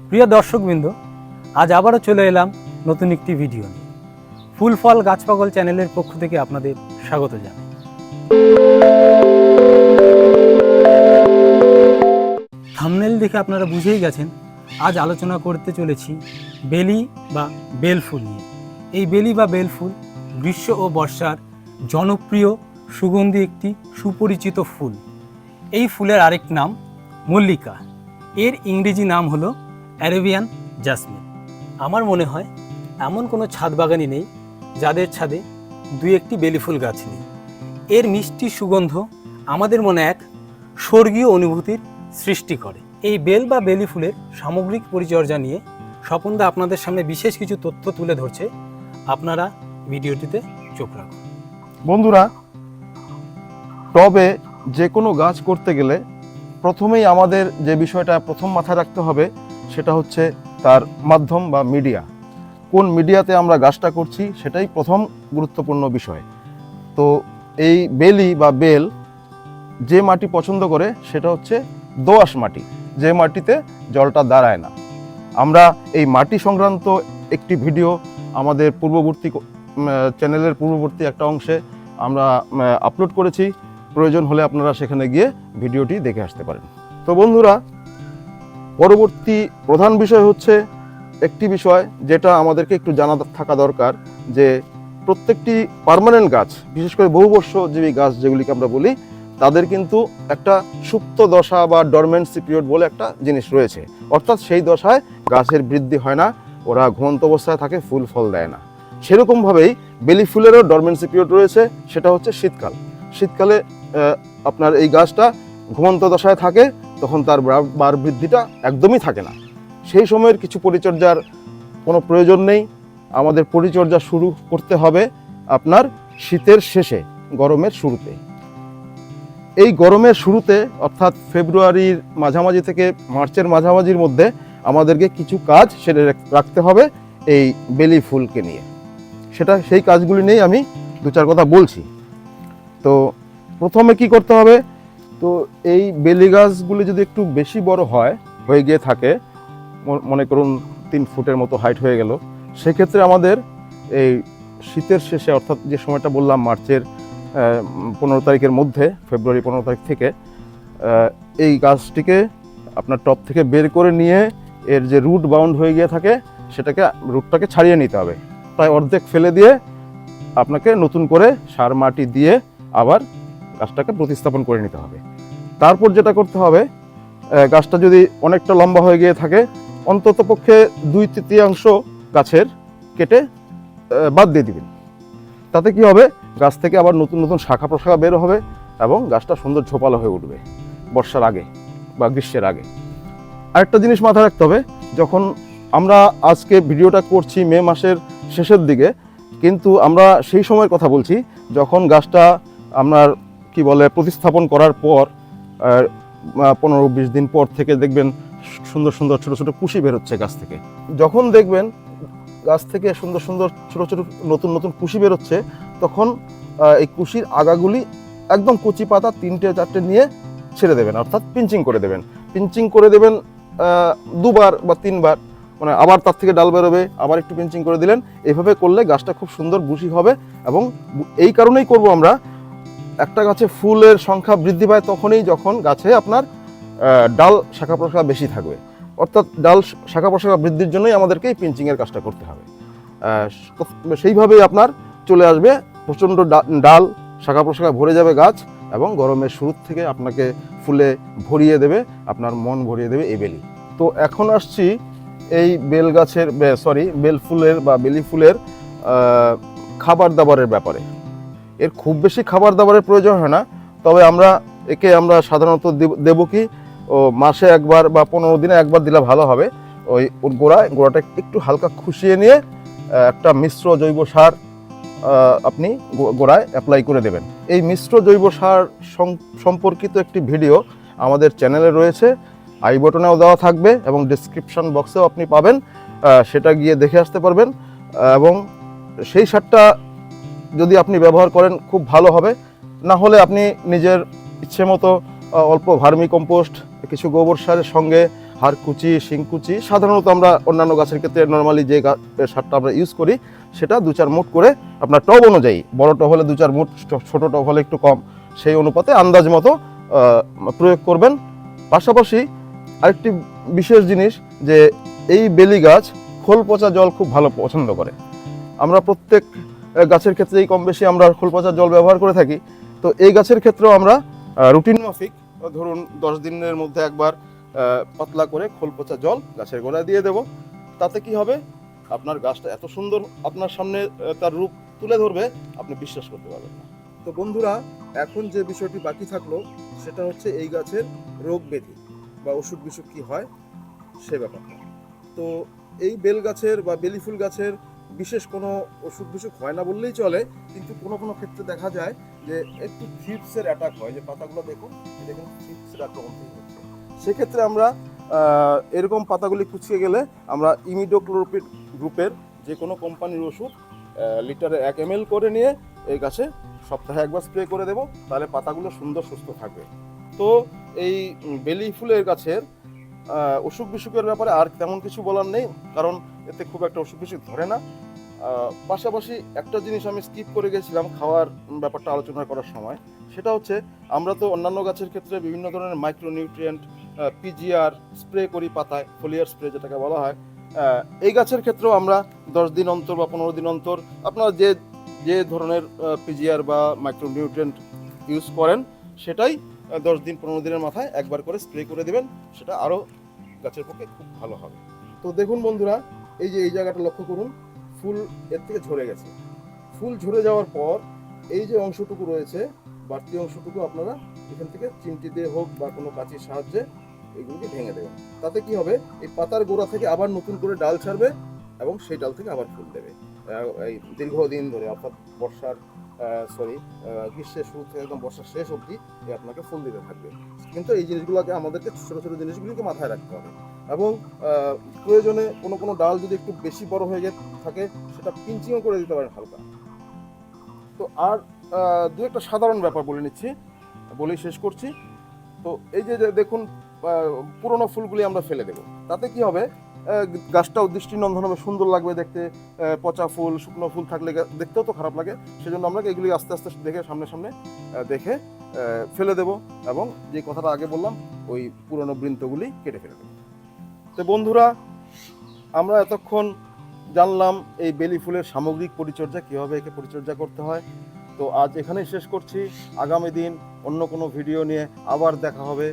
প্রিয় দর্শকবৃন্দ, আজ আবারও চলে এলাম নতুন একটি ভিডিও নিয়ে। ফুল ফল গাছ পাগল চ্যানেলের পক্ষ থেকে আপনাদের স্বাগত জানাই। থাম্বনেল দেখে আপনারা বুঝেই গেছেন আজ আলোচনা করতে চলেছি বেলি বা বেল ফুল নিয়ে। এই বেলি বা বেল ফুল গ্রীষ্ম ও বর্ষার জনপ্রিয় সুগন্ধি একটি সুপরিচিত ফুল। এই ফুলের আরেক নাম মল্লিকা। এর ইংরেজি নাম হলো অ্যারাবিয়ান জাসমিন। আমার মনে হয় এমন কোনো ছাদ বাগানই নেই যাদের ছাদে দুই একটি বেলি ফুল গাছ নেই। এর মিষ্টি সুগন্ধ আমাদের মনে এক স্বর্গীয় অনুভূতির সৃষ্টি করে। এই বেল বা বেলি ফুলের সামগ্রিক পরিচর্যা নিয়ে স্বপনদা আপনাদের সামনে বিশেষ কিছু তথ্য তুলে ধরছে। আপনারা ভিডিওটিতে চোখ রাখুন। বন্ধুরা, টবে যে কোনো গাছ করতে গেলে প্রথমেই আমাদের যে বিষয়টা প্রথম মাথায় রাখতে হবে সেটা হচ্ছে তার মাধ্যম বা মিডিয়া। কোন মিডিয়াতে আমরা গাছটা করছি সেটাই প্রথম গুরুত্বপূর্ণ বিষয়। তো এই বেলি বা বেল যে মাটি পছন্দ করে সেটা হচ্ছে দোআঁশ মাটি, যে মাটিতে জলটা দাঁড়ায় না। আমরা এই মাটি সংক্রান্ত একটি ভিডিও আমাদের চ্যানেলের পূর্ববর্তী একটা অংশে আমরা আপলোড করেছি। প্রয়োজন হলে আপনারা সেখানে গিয়ে ভিডিওটি দেখে আসতে পারেন। তো বন্ধুরা, পরবর্তী প্রধান বিষয় হচ্ছে একটি বিষয় যেটা আমাদেরকে একটু জানা থাকা দরকার, যে প্রত্যেকটি পার্মানেন্ট গাছ, বিশেষ করে বহুবর্ষজীবী গাছ যেগুলিকে আমরা বলি, তাদের কিন্তু একটা সুপ্ত দশা বা ডরমেন্সি পিরিয়ড বলে একটা জিনিস রয়েছে। অর্থাৎ সেই দশায় গাছের বৃদ্ধি হয় না, ওরা ঘুমন্ত অবস্থায় থাকে, ফুল ফল দেয় না। সেরকমভাবেই বেলি ফুলেরও ডরমেন্সি পিরিয়ড রয়েছে, সেটা হচ্ছে শীতকাল। শীতকালে আপনার এই গাছটা ঘুমন্ত দশায় থাকে, তখন তার বার বৃদ্ধিটা একদমই থাকে না। সেই সময়ের কিছু পরিচর্যার কোনো প্রয়োজন নেই। আমাদের পরিচর্যা শুরু করতে হবে আপনার শীতের শেষে, গরমের শুরুতে। এই গরমের শুরুতে অর্থাৎ ফেব্রুয়ারির মাঝামাঝি থেকে মার্চের মাঝামাঝির মধ্যে আমাদেরকে কিছু কাজ সেরে রাখতে হবে এই বেলি ফুলকে নিয়ে। সেই কাজগুলি নিয়েই আমি দু চার কথা বলছি। তো প্রথমে কি করতে হবে, তো এই বেলি গাছগুলি যদি একটু বেশি বড় হয়ে গিয়ে থাকে, মনে করুন 3 ফুটের মতো হাইট হয়ে গেল, সেক্ষেত্রে আমাদের এই শীতের শেষে অর্থাৎ যে সময়টা বললাম মার্চের 15 তারিখের মধ্যে, ফেব্রুয়ারি 15 তারিখ থেকে এই গাছটিকে আপনার টব থেকে বের করে নিয়ে এর যে রুট বাউন্ড হয়ে গিয়ে থাকে রুটটাকে ছাড়িয়ে নিতে হবে। প্রায় অর্ধেক ফেলে দিয়ে আপনাকে নতুন করে সার মাটি দিয়ে আবার গাছটাকে প্রতিস্থাপন করে নিতে হবে। তারপর যেটা করতে হবে, গাছটা যদি অনেকটা লম্বা হয়ে গিয়ে থাকে, অন্তত পক্ষে 2/3 গাছের কেটে বাদ দিয়ে দিবেন। তাতে কি হবে, গাছ থেকে আবার নতুন নতুন শাখা প্রশাখা বের হবে এবং গাছটা সুন্দর ঝোপালো হয়ে উঠবে বর্ষার আগে বা গ্রীষ্মের আগে। আরেকটা জিনিস মাথায় রাখতে হবে, যখন আমরা আজকে ভিডিওটা করছি মে মাসের শেষের দিকে, কিন্তু আমরা সেই সময়ের কথা বলছি যখন গাছটা আপনার প্রতিস্থাপন করার পর 15-20 দিন পর থেকে দেখবেন সুন্দর সুন্দর ছোট ছোট কুশি বেরোচ্ছে গাছ থেকে। যখন দেখবেন গাছ থেকে সুন্দর সুন্দর ছোট ছোট নতুন নতুন কুশি বেরোচ্ছে, তখন এই কুশির আগাগুলি একদম কচি পাতা 3-4টে নিয়ে ছেড়ে দেবেন, অর্থাৎ পিঞ্চিং করে দেবেন। পিঞ্চিং করে দেবেন 2বার বা 3বার, মানে আবার তার থেকে ডাল বেরোবে, আবার একটু পিঞ্চিং করে দিলেন। এইভাবে করলে গাছটা খুব সুন্দর বুশি হবে। এবং এই কারণেই করব আমরা, একটা গাছে ফুলের সংখ্যা বৃদ্ধি পায় তখনই যখন গাছে আপনার ডাল শাখা প্রশাখা বেশি থাকবে। অর্থাৎ ডাল শাখা প্রশাখা বৃদ্ধির জন্যই আমাদেরকে এই পিঞ্চিংয়ের কাজটা করতে হবে। সেইভাবেই আপনার চলে আসবে প্রচণ্ড ডাল শাখা প্রশাখা ভরে যাবে গাছ, এবং গরমের শুরু থেকে আপনাকে ফুলে ভরিয়ে দেবে, আপনার মন ভরিয়ে দেবে এই বেলি। তো এখন আসছি এই বেল ফুলের বা বেলি ফুলের খাবার দাবারের ব্যাপারে। এর খুব বেশি খাবার দাবারের প্রয়োজন হয় না, তবে আমরা সাধারণত দেব কি, মাসে একবার বা 15 দিনে একবার দিলে ভালো হবে। ওর গোড়াটা একটু হালকা খুশিয়ে নিয়ে একটা মিশ্র জৈব সার আপনি গোড়ায় অ্যাপ্লাই করে দেবেন। এই মিশ্র জৈব সার সম্পর্কিত একটি ভিডিও আমাদের চ্যানেলে রয়েছে, আই বটনেও দেওয়া থাকবে এবং ডেসক্রিপশন বক্সেও আপনি পাবেন, সেটা গিয়ে দেখে আসতে পারবেন। এবং সেই সারটা যদি আপনি ব্যবহার করেন খুব ভালো হবে। না হলে আপনি নিজের ইচ্ছে মতো অল্প ভার্মি কম্পোস্ট, কিছু গোবর সারের সঙ্গে হাড়কুচি, শিংকুচি, সাধারণত আমরা অন্যান্য গাছের ক্ষেত্রে নর্মালি যে সারটা আমরা ইউজ করি সেটা 2-4 মুঠ করে আপনার টব অনুযায়ী, বড় টব হলে 2-4 মুঠ, ছোট টব হলে একটু কম, সেই অনুপাতে আন্দাজ মতো প্রয়োগ করবেন। পাশাপাশি আরেকটি বিশেষ জিনিস যে এই বেলি গাছ খোল পচা জল খুব ভালো পছন্দ করে। আমরা প্রত্যেক গাছের ক্ষেত্রেই কম বেশি আমরা খোল পচা জল ব্যবহার করে থাকি। তো এই গাছের ক্ষেত্রেও আমরা রুটিন মাফিক ধরুন 10 দিনের মধ্যে একবার পাতলা করে খোল পচা জল গাছের গোড়ায় দিয়ে দেব। তাতে কি হবে, আপনার গাছটা এত সুন্দর আপনার সামনে তার রূপ তুলে ধরবে, আপনি বিশ্বাস করতে পারবেন না। তো বন্ধুরা, এখন যে বিষয়টি বাকি থাকলো সেটা হচ্ছে এই গাছের রোগ ব্যাধি বা অসুখ বিসুখ কি হয় সে ব্যাপারটা। তো এই বেল গাছের বা বেলি ফুল গাছের বিশেষ কোনো অসুখ বিসুখ হয় না বললেই চলে, কিন্তু কোনো কোনো ক্ষেত্রে দেখা যায় যে একটু থ্রিপসের অ্যাটাক হয়, যে পাতাগুলো দেখুন, এটা কিন্তু থ্রিপসের আক্রমণ থেকে হচ্ছে। সেক্ষেত্রে আমরা এরকম পাতাগুলি কুচিয়ে গেলে আমরা ইমিডোক্লোরোপিড গ্রুপের যে কোনো কোম্পানির ওষুধ লিটারে 1 ml করে নিয়ে এই গাছে সপ্তাহে একবার স্প্রে করে দেব, তাহলে পাতাগুলো সুন্দর সুস্থ থাকবে। তো এই বেলি ফুলের গাছের অসুখ বিসুখের ব্যাপারে আর তেমন কিছু বলার নেই, কারণ এতে খুব একটা অসুখ বিসুখ ধরে না। পাশাপাশি একটা জিনিস আমি স্কিপ করে গেছিলাম খাওয়ার ব্যাপারটা আলোচনা করার সময়, সেটা হচ্ছে আমরা তো অন্যান্য গাছের ক্ষেত্রে বিভিন্ন ধরনের মাইক্রোনিউট্রিয়েন্ট, পিজিআর স্প্রে করি পাতায়, ফোলিয়ার স্প্রে যেটাকে বলা হয়। এই গাছের ক্ষেত্রেও আমরা 10 দিন অন্তর বা 15 দিন অন্তর আপনারা যে ধরনের পিজিআর বা মাইক্রোনিউট্রিয়েন্ট ইউজ করেন সেটাই 10 দিন 15 দিনের মাথায় একবার করে স্প্রে করে দেবেন, সেটা আরও গাছের পক্ষে খুব ভালো হবে। তো দেখুন বন্ধুরা, এই যে এই জায়গাটা লক্ষ্য করুন, ফুল এর থেকে ঝরে গেছে। ফুল ঝরে যাওয়ার পর এই যে অংশটুকু রয়েছে, বাড়তি অংশটুকু আপনারা এখান থেকে চিমটি দিয়ে হোক বা কোনো কাঁচির সাহায্যে এইগুলোকে ভেঙে দেবেন। তাতে কি হবে, এই পাতার গোড়া থেকে আবার নতুন করে ডাল ছাড়বে এবং সেই ডাল থেকে আবার ফুল দেবে এই দীর্ঘদিন ধরে, অর্থাৎ গ্রীষ্মের শুরু থেকে একদম বর্ষার শেষ অবধি আপনাকে ফুল দিতে থাকবে। কিন্তু এই জিনিসগুলোকে আমাদেরকে ছোটো ছোটো জিনিসগুলিকে মাথায় রাখতে হবে এবং প্রয়োজনে কোনো কোনো ডাল যদি একটু বেশি বড় হয়ে থাকে সেটা পিঞ্চিংও করে দিতে পারেন হালকা। তো আর দু একটা সাধারণ ব্যাপার বলে নিচ্ছি, বলেই শেষ করছি। তো এই যে দেখুন, পুরনো ফুলগুলি আমরা ফেলে দেবো, তাতে কি হবে, গাছটাও দৃষ্টিনন্দন হবে, সুন্দর লাগবে দেখতে। পচা ফুল, শুকনো ফুল থাকলে দেখতেও তো খারাপ লাগে, সেজন্য আমরা এগুলি আস্তে আস্তে দেখে সামনে সামনে দেখে ফেলে দেব এবং যে কথাটা আগে বললাম ওই পুরনো বৃন্তগুলি কেটে ফেলে দেবো। তো বন্ধুরা, আমরা এতক্ষণ জানলাম এই বেলি ফুলের সামগ্রিক পরিচর্যা, কীভাবে একে পরিচর্যা করতে হয়। তো আজ এখানেই শেষ করছি। আগামী দিন অন্য কোনো ভিডিও নিয়ে আবার দেখা হবে।